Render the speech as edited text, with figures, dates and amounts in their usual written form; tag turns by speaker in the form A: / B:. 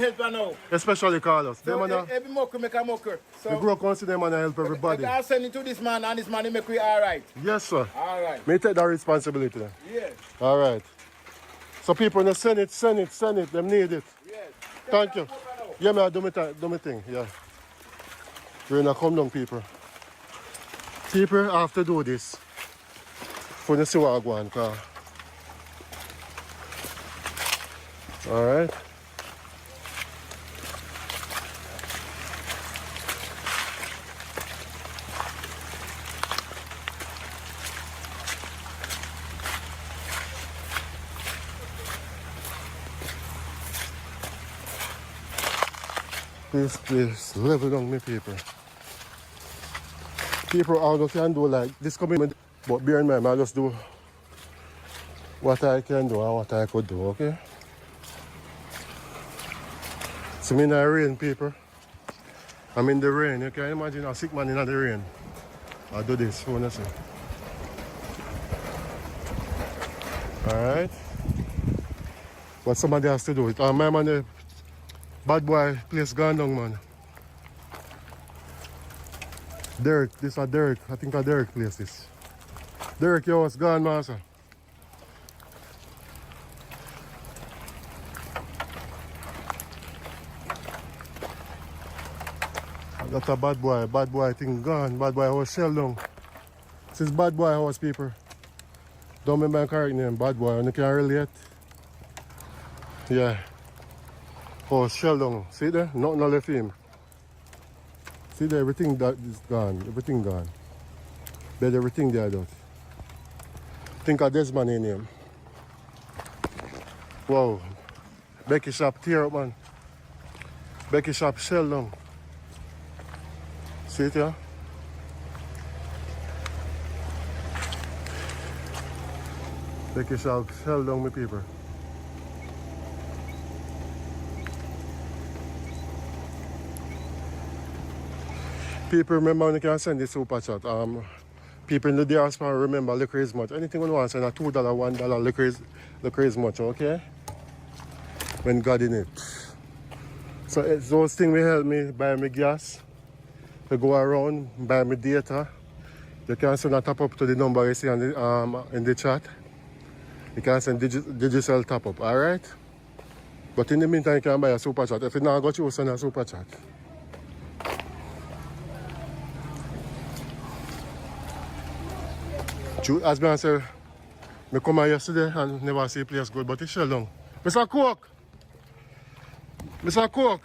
A: help now.
B: Especially Carlos.
A: So
B: Them man,
A: every mocker make a mocker. So
B: the grow consider them and help everybody.
A: I'll send it to this man and this man he make we alright.
B: Yes, sir.
A: Alright.
B: May take that responsibility then.
A: Yes.
B: Alright. So people no send it. Them need it.
A: Yes.
B: Thank you. Yeah, me I do my thing. Yeah. We're gonna come down, people. People have to do this. For the see what I go on, car. Alright. This place level down, me people. People out of can do like this commitment, but bear in mind, I just do what I can do and what I could do, okay? So me in the rain, people. I'm in the rain. You can imagine a sick man in the rain. I do this, you wanna see? Alright. But somebody has to do it. My man, the bad boy place gone down, man. Derek, this is Derek. I think a Derek place this. Derek, yo, what's gone, master? That's a bad boy thing gone. Bad boy house shell down. This is bad boy house, people. Don't remember my correct name, bad boy, and you can relate. Yeah. House shell down. See there? Nothing left him. See there, everything that is gone. Everything gone. There's everything there, though. Think of this man in him. Wow. Becky shop tear up, man. Becky shop shell down. See it here? Becky shop shell down, my people. People remember when you can send this super chat. People in the diaspora remember liquor is much. Anything you want, send a $2, $1 liquor is much, okay? When God in it. So it's those things will help me buy me gas. To go around, buy me data. You can send a top up to the number you see on the, in the chat. You can send digital top up, alright? But in the meantime, you can buy a super chat. If you not got you, send a super chat. As I said, I come here yesterday and never see a place good, but it's shell down. Mr. Cook! Mr. Cook!